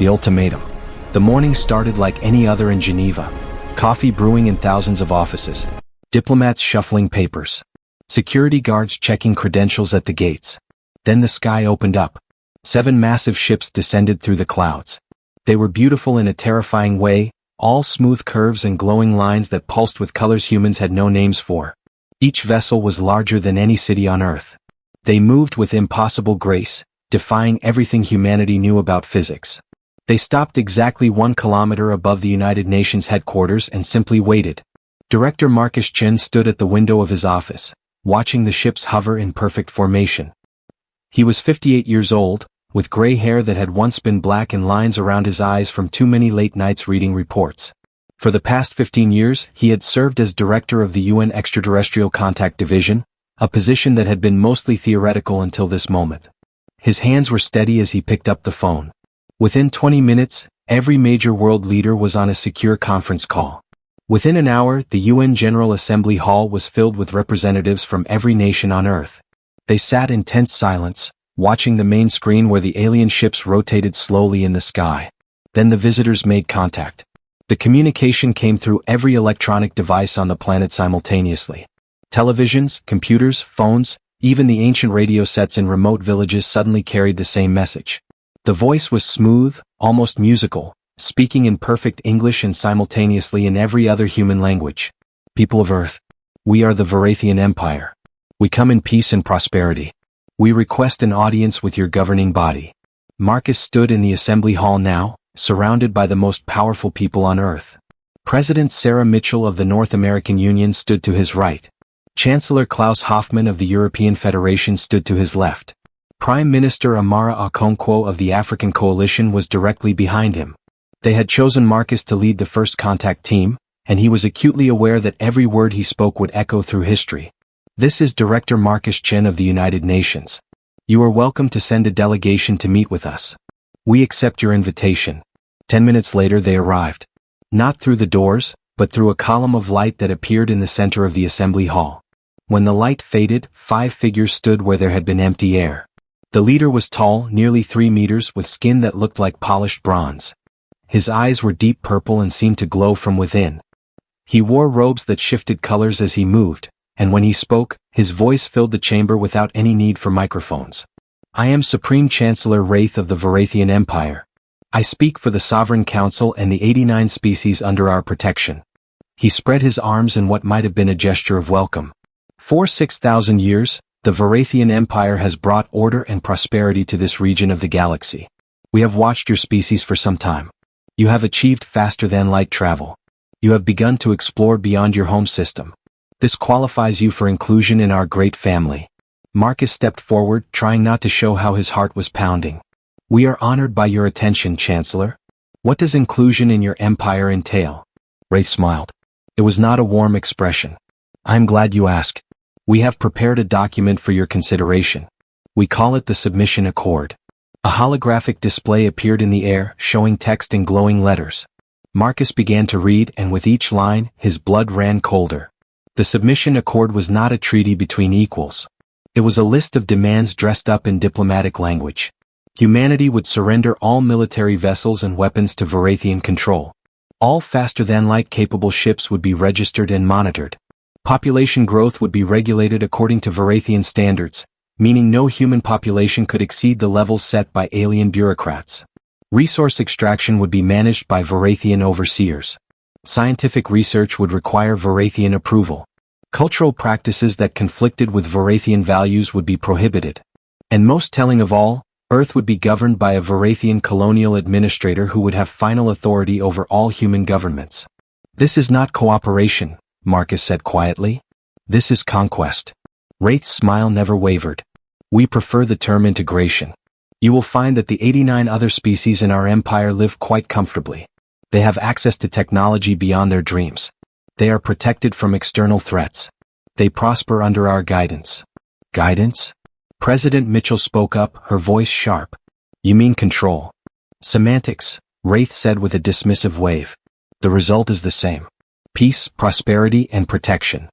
The ultimatum. The morning started like any other in Geneva. Coffee brewing in thousands of offices. Diplomats shuffling papers. Security guards checking credentials at the gates. Then the sky opened up. 7 massive ships descended through the clouds. They were beautiful in a terrifying way, all smooth curves and glowing lines that pulsed with colors humans had no names for. Each vessel was larger than any city on Earth. They moved with impossible grace, defying everything humanity knew about physics. They stopped exactly 1 kilometer above the United Nations headquarters and simply waited. Director Marcus Chen stood at the window of his office, watching the ships hover in perfect formation. He was 58 years old, with gray hair that had once been black and lines around his eyes from too many late nights reading reports. For the past 15 years, he had served as director of the UN Extraterrestrial Contact Division, a position that had been mostly theoretical until this moment. His hands were steady as he picked up the phone. Within 20 minutes, every major world leader was on a secure conference call. Within an hour, the UN General Assembly Hall was filled with representatives from every nation on Earth. They sat in tense silence, watching the main screen where the alien ships rotated slowly in the sky. Then the visitors made contact. The communication came through every electronic device on the planet simultaneously. Televisions, computers, phones, even the ancient radio sets in remote villages suddenly carried the same message. The voice was smooth, almost musical, speaking in perfect English and simultaneously in every other human language. People of Earth, we are the Varathian Empire. We come in peace and prosperity. We request an audience with your governing body. Marcus stood in the assembly hall now, surrounded by the most powerful people on Earth. President Sarah Mitchell of the North American Union stood to his right. Chancellor Klaus Hoffmann of the European Federation stood to his left. Prime Minister Amara Okonkwo of the African Coalition was directly behind him. They had chosen Marcus to lead the first contact team, and he was acutely aware that every word he spoke would echo through history. This is Director Marcus Chen of the United Nations. You are welcome to send a delegation to meet with us. We accept your invitation. 10 minutes later they arrived. Not through the doors, but through a column of light that appeared in the center of the assembly hall. When the light faded, 5 figures stood where there had been empty air. The leader was tall, nearly 3 meters, with skin that looked like polished bronze. His eyes were deep purple and seemed to glow from within. He wore robes that shifted colors as he moved, and when he spoke, his voice filled the chamber without any need for microphones. I am Supreme Chancellor Wraith of the Varathian Empire. I speak for the Sovereign Council and the 89 species under our protection. He spread his arms in what might have been a gesture of welcome. For 6,000 years, the Varathian Empire has brought order and prosperity to this region of the galaxy. We have watched your species for some time. You have achieved faster-than-light travel. You have begun to explore beyond your home system. This qualifies you for inclusion in our great family. Marcus stepped forward, trying not to show how his heart was pounding. We are honored by your attention, Chancellor. What does inclusion in your empire entail? Wraith smiled. It was not a warm expression. I'm glad you ask. We have prepared a document for your consideration. We call it the Submission Accord. A holographic display appeared in the air, showing text in glowing letters. Marcus began to read, and with each line, his blood ran colder. The Submission Accord was not a treaty between equals. It was a list of demands dressed up in diplomatic language. Humanity would surrender all military vessels and weapons to Varathian control. All faster-than-light capable ships would be registered and monitored. Population growth would be regulated according to Varathian standards, meaning no human population could exceed the levels set by alien bureaucrats. Resource extraction would be managed by Varathian overseers. Scientific research would require Varathian approval. Cultural practices that conflicted with Varathian values would be prohibited. And most telling of all, Earth would be governed by a Varathian colonial administrator who would have final authority over all human governments. This is not cooperation, Marcus said quietly. This is conquest. Wraith's smile never wavered. We prefer the term integration. You will find that the 89 other species in our empire live quite comfortably. They have access to technology beyond their dreams. They are protected from external threats. They prosper under our guidance. Guidance? President Mitchell spoke up, her voice sharp. You mean control? Semantics, Wraith said with a dismissive wave. The result is the same. Peace, prosperity, and protection.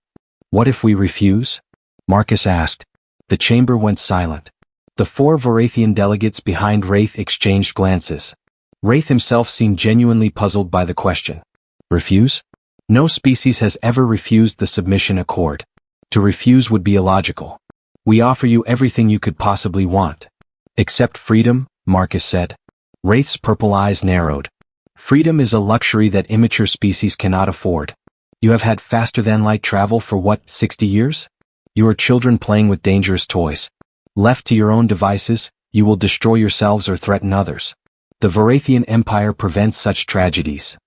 What if we refuse? Marcus asked. The chamber went silent. The 4 Varathian delegates behind Wraith exchanged glances. Wraith himself seemed genuinely puzzled by the question. Refuse? No species has ever refused the submission accord. To refuse would be illogical. We offer you everything you could possibly want. Except freedom, Marcus said. Wraith's purple eyes narrowed. Freedom is a luxury that immature species cannot afford. You have had faster-than-light travel for what, 60 years? You are children playing with dangerous toys. Left to your own devices, you will destroy yourselves or threaten others. The Varathian Empire prevents such tragedies.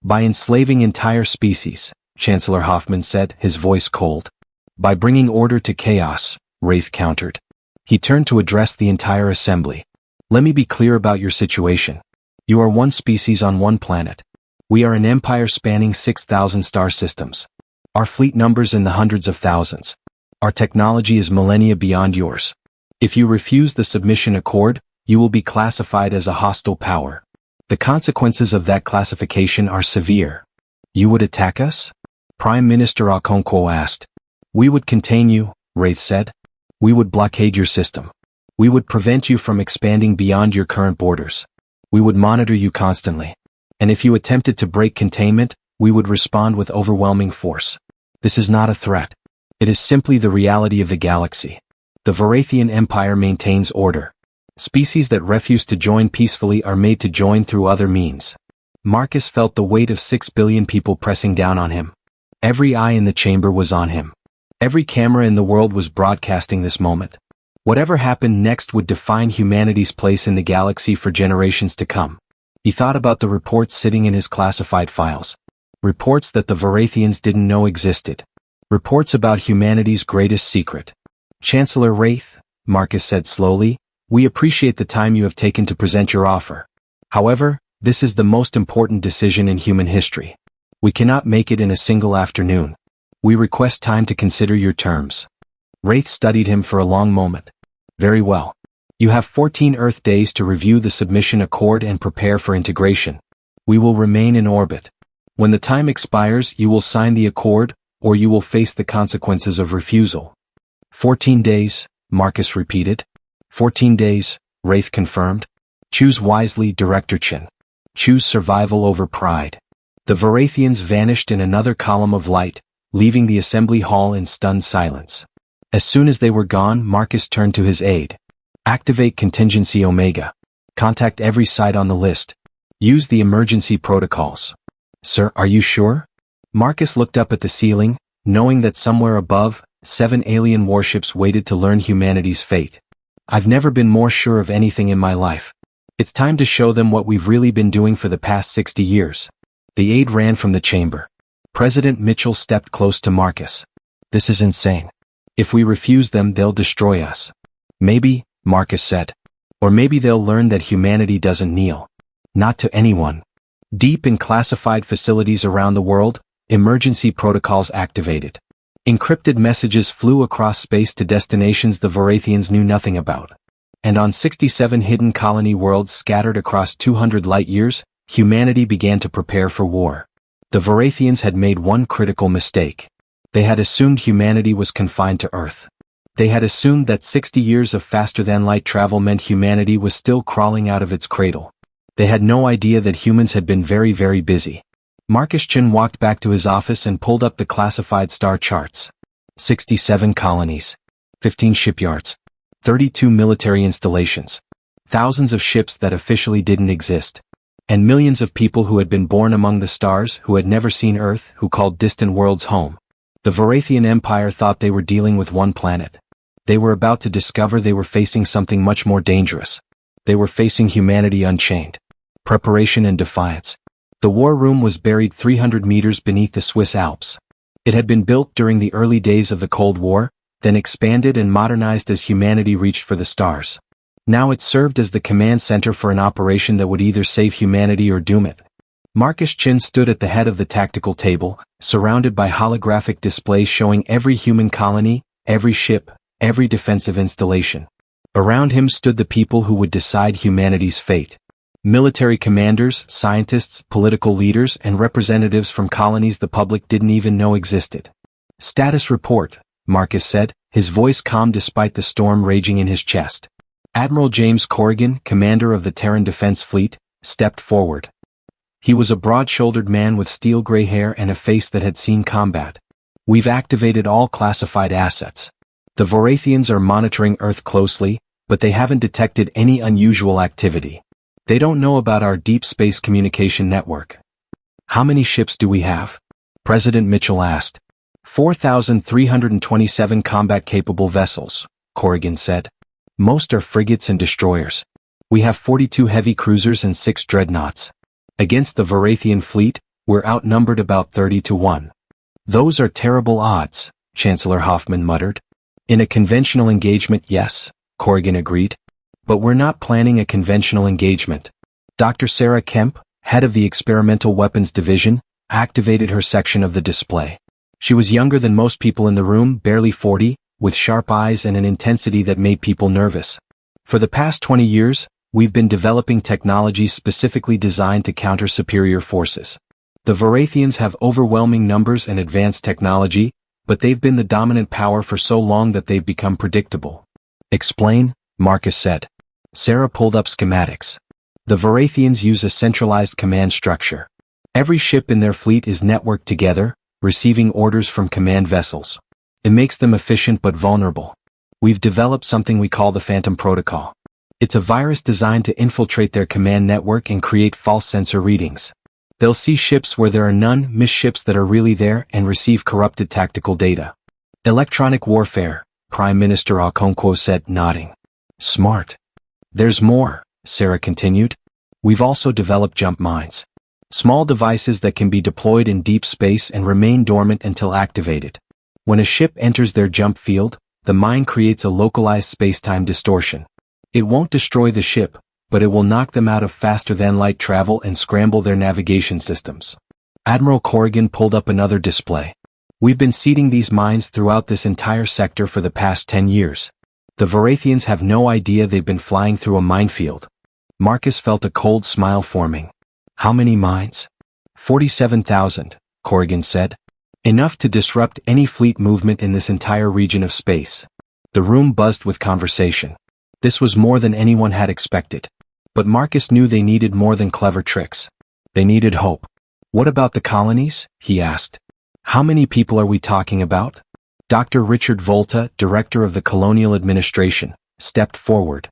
By enslaving entire species, Chancellor Hoffman said, his voice cold. By bringing order to chaos, Wraith countered. He turned to address the entire assembly. Let me be clear about your situation. You are one species on one planet. We are an empire spanning 6,000 star systems. Our fleet numbers in the hundreds of thousands. Our technology is millennia beyond yours. If you refuse the submission accord, you will be classified as a hostile power. The consequences of that classification are severe. You would attack us? Prime Minister Okonkwo asked. We would contain you, Wraith said. We would blockade your system. We would prevent you from expanding beyond your current borders. We would monitor you constantly. And if you attempted to break containment, we would respond with overwhelming force. This is not a threat. It is simply the reality of the galaxy. The Varathian Empire maintains order. Species that refuse to join peacefully are made to join through other means. Marcus felt the weight of 6 billion people pressing down on him. Every eye in the chamber was on him. Every camera in the world was broadcasting this moment. Whatever happened next would define humanity's place in the galaxy for generations to come. He thought about the reports sitting in his classified files. Reports that the Varathians didn't know existed. Reports about humanity's greatest secret. Chancellor Wraith, Marcus said slowly, we appreciate the time you have taken to present your offer. However, this is the most important decision in human history. We cannot make it in a single afternoon. We request time to consider your terms. Wraith studied him for a long moment. Very well. You have 14 Earth days to review the submission accord and prepare for integration. We will remain in orbit. When the time expires, you will sign the accord, or you will face the consequences of refusal. 14 days, Marcus repeated. 14 days, Wraith confirmed. Choose wisely, Director Chin. Choose survival over pride. The Varathians vanished in another column of light, leaving the assembly hall in stunned silence. As soon as they were gone, Marcus turned to his aide. Activate Contingency Omega. Contact every site on the list. Use the emergency protocols. Sir, are you sure? Marcus looked up at the ceiling, knowing that somewhere above, 7 alien warships waited to learn humanity's fate. I've never been more sure of anything in my life. It's time to show them what we've really been doing for the past 60 years. The aide ran from the chamber. President Mitchell stepped close to Marcus. This is insane. If we refuse them, they'll destroy us. Maybe, Marcus said. Or maybe they'll learn that humanity doesn't kneel. Not to anyone. Deep in classified facilities around the world, emergency protocols activated. Encrypted messages flew across space to destinations the Varathians knew nothing about. And on 67 hidden colony worlds scattered across 200 light-years, humanity began to prepare for war. The Varathians had made one critical mistake. They had assumed humanity was confined to Earth. They had assumed that 60 years of faster-than-light travel meant humanity was still crawling out of its cradle. They had no idea that humans had been very, very busy. Marcus Chin walked back to his office and pulled up the classified star charts. 67 colonies. 15 shipyards. 32 military installations. Thousands of ships that officially didn't exist. And millions of people who had been born among the stars, who had never seen Earth, who called distant worlds home. The Varathian Empire thought they were dealing with one planet. They were about to discover they were facing something much more dangerous. They were facing humanity unchained. Preparation and defiance. The war room was buried 300 meters beneath the Swiss Alps. It had been built during the early days of the Cold War, then expanded and modernized as humanity reached for the stars. Now it served as the command center for an operation that would either save humanity or doom it. Marcus Chin stood at the head of the tactical table, surrounded by holographic displays showing every human colony, every ship, every defensive installation. Around him stood the people who would decide humanity's fate. Military commanders, scientists, political leaders, and representatives from colonies the public didn't even know existed. Status report, Marcus said, his voice calm despite the storm raging in his chest. Admiral James Corrigan, commander of the Terran Defense Fleet, stepped forward. He was a broad-shouldered man with steel gray hair and a face that had seen combat. We've activated all classified assets. The Vorathians are monitoring Earth closely, but they haven't detected any unusual activity. They don't know about our deep space communication network. How many ships do we have? President Mitchell asked. 4,327 combat-capable vessels, Corrigan said. Most are frigates and destroyers. We have 42 heavy cruisers and 6 dreadnoughts. Against the Vorathian fleet, we're outnumbered about 30-1. Those are terrible odds, Chancellor Hoffman muttered. In a conventional engagement, yes, Corrigan agreed. But we're not planning a conventional engagement. Dr. Sarah Kemp, head of the Experimental Weapons Division, activated her section of the display. She was younger than most people in the room, barely 40, with sharp eyes and an intensity that made people nervous. For the past 20 years, we've been developing technologies specifically designed to counter superior forces. The Vorathians have overwhelming numbers and advanced technology, but they've been the dominant power for so long that they've become predictable. Explain, Marcus said. Sarah pulled up schematics. The Vorathians use a centralized command structure. Every ship in their fleet is networked together, receiving orders from command vessels. It makes them efficient but vulnerable. We've developed something we call the Phantom Protocol. It's a virus designed to infiltrate their command network and create false sensor readings. They'll see ships where there are none, miss ships that are really there, and receive corrupted tactical data. Electronic warfare, Prime Minister Okonkwo said, nodding. Smart. There's more, Sarah continued. We've also developed jump mines. Small devices that can be deployed in deep space and remain dormant until activated. When a ship enters their jump field, the mine creates a localized spacetime distortion. It won't destroy the ship, but it will knock them out of faster-than-light travel and scramble their navigation systems. Admiral Corrigan pulled up another display. We've been seeding these mines throughout this entire sector for the past 10 years. The Vorathians have no idea they've been flying through a minefield. Marcus felt a cold smile forming. How many mines? 47,000, Corrigan said. Enough to disrupt any fleet movement in this entire region of space. The room buzzed with conversation. This was more than anyone had expected. But Marcus knew they needed more than clever tricks. They needed hope. What about the colonies? He asked. How many people are we talking about? Dr. Richard Volta, director of the Colonial Administration, stepped forward.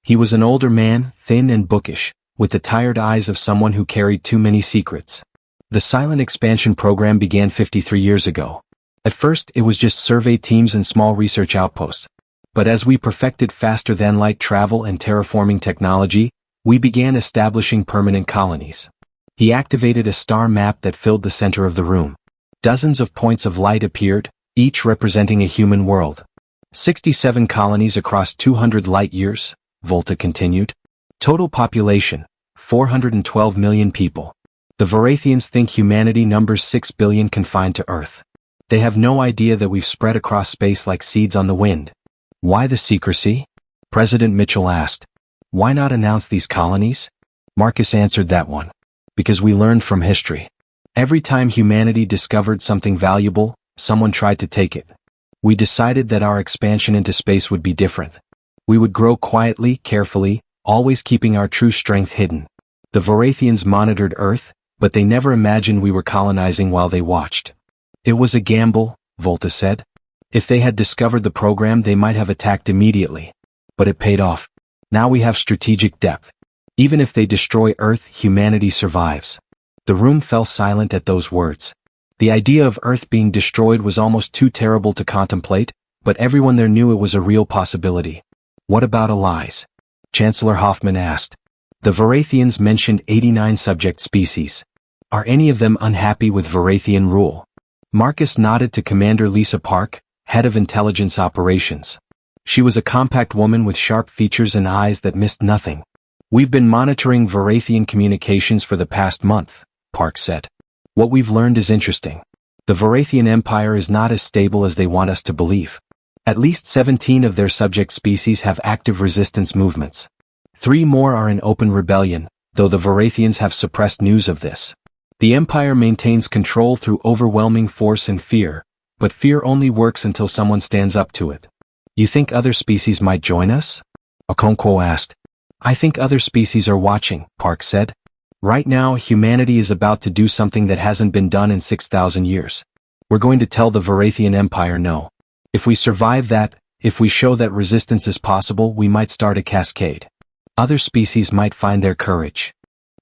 He was an older man, thin and bookish, with the tired eyes of someone who carried too many secrets. The silent expansion program began 53 years ago. At first, it was just survey teams and small research outposts. But as we perfected faster-than-light travel and terraforming technology, we began establishing permanent colonies. He activated a star map that filled the center of the room. Dozens of points of light appeared, each representing a human world. 67 colonies across 200 light-years, Volta continued. Total population, 412 million people. The Vorathians think humanity numbers 6 billion confined to Earth. They have no idea that we've spread across space like seeds on the wind. Why the secrecy? President Mitchell asked. Why not announce these colonies? Marcus answered that one. Because we learned from history. Every time humanity discovered something valuable, someone tried to take it. We decided that our expansion into space would be different. We would grow quietly, carefully, always keeping our true strength hidden. The Vorathians monitored Earth, but they never imagined we were colonizing while they watched. It was a gamble, Volta said. If they had discovered the program, they might have attacked immediately. But it paid off. Now we have strategic depth. Even if they destroy Earth, humanity survives. The room fell silent at those words. The idea of Earth being destroyed was almost too terrible to contemplate, but everyone there knew it was a real possibility. What about allies? Chancellor Hoffman asked. The Vorathians mentioned 89 subject species. Are any of them unhappy with Vorathian rule? Marcus nodded to Commander Lisa Park, head of intelligence operations. She was a compact woman with sharp features and eyes that missed nothing. We've been monitoring Vorathian communications for the past month, Park said. What we've learned is interesting. The Vorathian Empire is not as stable as they want us to believe. At least 17 of their subject species have active resistance movements. 3 more are in open rebellion, though the Vorathians have suppressed news of this. The Empire maintains control through overwhelming force and fear, but fear only works until someone stands up to it. You think other species might join us? Okonkwo asked. I think other species are watching, Park said. Right now, humanity is about to do something that hasn't been done in 6,000 years. We're going to tell the Varathian Empire no. If we survive that, if we show that resistance is possible, we might start a cascade. Other species might find their courage.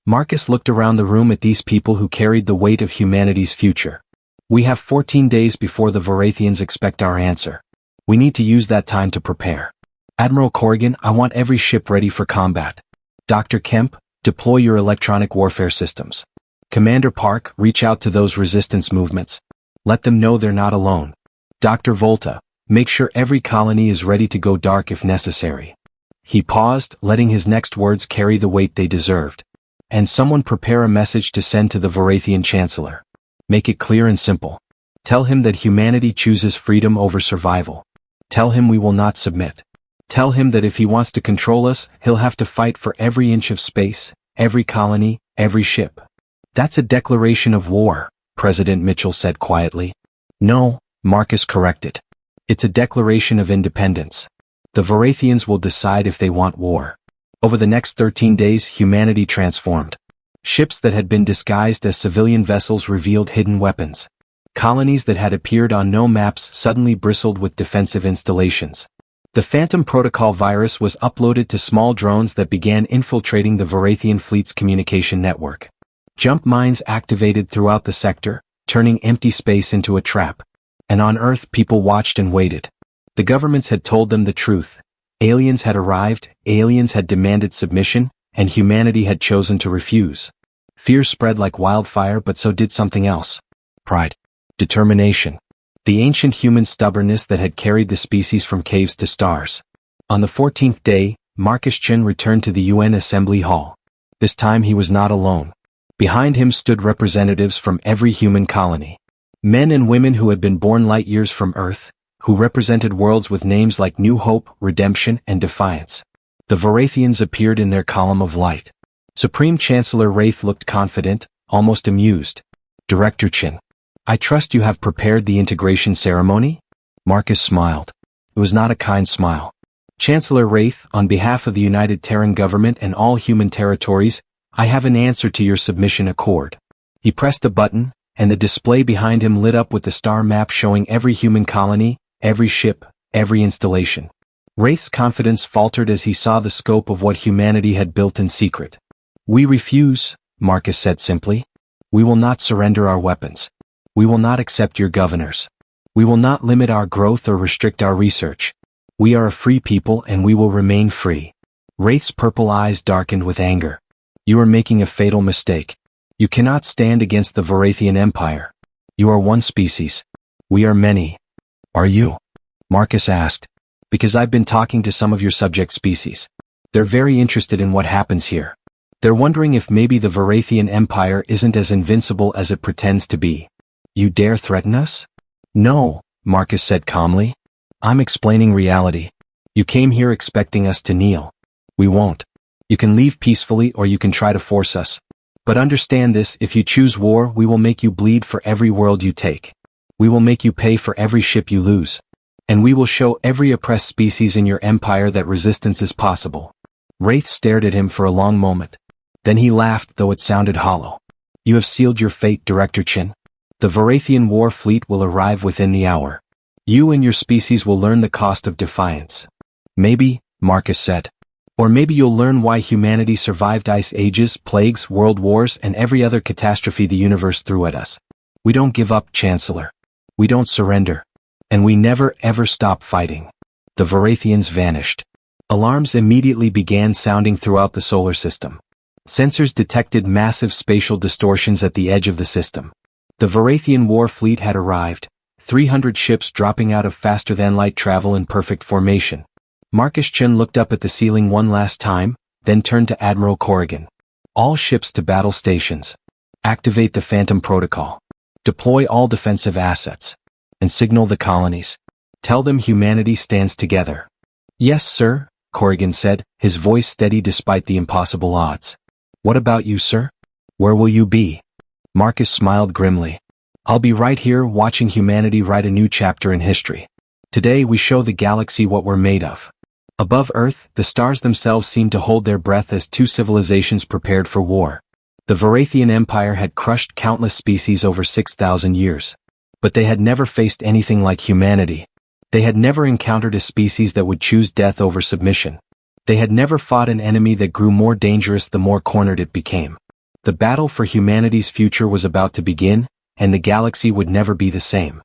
Marcus looked around the room at these people who carried the weight of humanity's future. We have 14 days before the Varathians expect our answer. We need to use that time to prepare. Admiral Corrigan, I want every ship ready for combat. Dr. Kemp, deploy your electronic warfare systems. Commander Park, reach out to those resistance movements. Let them know they're not alone. Dr. Volta, make sure every colony is ready to go dark if necessary. He paused, letting his next words carry the weight they deserved. And someone prepare a message to send to the Varathian Chancellor. Make it clear and simple. Tell him that humanity chooses freedom over survival. Tell him we will not submit. Tell him that if he wants to control us, he'll have to fight for every inch of space, every colony, every ship. That's a declaration of war, President Mitchell said quietly. No, Marcus corrected. It's a declaration of independence. The Varathians will decide if they want war. Over the next 13 days, humanity transformed. Ships that had been disguised as civilian vessels revealed hidden weapons. Colonies that had appeared on no maps suddenly bristled with defensive installations. The Phantom Protocol virus was uploaded to small drones that began infiltrating the Varathian fleet's communication network. Jump mines activated throughout the sector, turning empty space into a trap. And on Earth, people watched and waited. The governments had told them the truth. Aliens had arrived, aliens had demanded submission, and humanity had chosen to refuse. Fear spread like wildfire, but so did something else. Pride. Determination. The ancient human stubbornness that had carried the species from caves to stars. On the 14th day, Marcus Chin returned to the UN Assembly Hall. This time he was not alone. Behind him stood representatives from every human colony. Men and women who had been born light years from Earth, who represented worlds with names like New Hope, Redemption, and Defiance. The Varathians appeared in their column of light. Supreme Chancellor Wraith looked confident, almost amused. Director Chin. I trust you have prepared the integration ceremony? Marcus smiled. It was not a kind smile. Chancellor Wraith, on behalf of the United Terran Government and all human territories, I have an answer to your submission accord. He pressed a button, and the display behind him lit up with the star map showing every human colony, every ship, every installation. Wraith's confidence faltered as he saw the scope of what humanity had built in secret. We refuse, Marcus said simply. We will not surrender our weapons. We will not accept your governors. We will not limit our growth or restrict our research. We are a free people and we will remain free. Wraith's purple eyes darkened with anger. You are making a fatal mistake. You cannot stand against the Varathian Empire. You are one species. We are many. Are you? Marcus asked. Because I've been talking to some of your subject species. They're very interested in what happens here. They're wondering if maybe the Varathian Empire isn't as invincible as it pretends to be. You dare threaten us? No, Marcus said calmly. I'm explaining reality. You came here expecting us to kneel. We won't. You can leave peacefully or you can try to force us. But understand this, if you choose war, we will make you bleed for every world you take. We will make you pay for every ship you lose. And we will show every oppressed species in your empire that resistance is possible. Wraith stared at him for a long moment. Then he laughed, though it sounded hollow. You have sealed your fate, Director Chin. The Varathian war fleet will arrive within the hour. You and your species will learn the cost of defiance. Maybe, Marcus said. Or maybe you'll learn why humanity survived ice ages, plagues, world wars, and every other catastrophe the universe threw at us. We don't give up, Chancellor. We don't surrender. And we never ever stop fighting. The Varathians vanished. Alarms immediately began sounding throughout the solar system. Sensors detected massive spatial distortions at the edge of the system. The Varathian war fleet had arrived, 300 ships dropping out of faster-than-light travel in perfect formation. Marcus Chin looked up at the ceiling one last time, then turned to Admiral Corrigan. All ships to battle stations. Activate the Phantom Protocol. Deploy all defensive assets. And signal the colonies. Tell them humanity stands together. Yes, sir, Corrigan said, his voice steady despite the impossible odds. What about you, sir? Where will you be? Marcus smiled grimly. I'll be right here watching humanity write a new chapter in history. Today we show the galaxy what we're made of. Above Earth, the stars themselves seemed to hold their breath as two civilizations prepared for war. The Varathian Empire had crushed countless species over 6,000 years. But they had never faced anything like humanity. They had never encountered a species that would choose death over submission. They had never fought an enemy that grew more dangerous the more cornered it became. The battle for humanity's future was about to begin, and the galaxy would never be the same.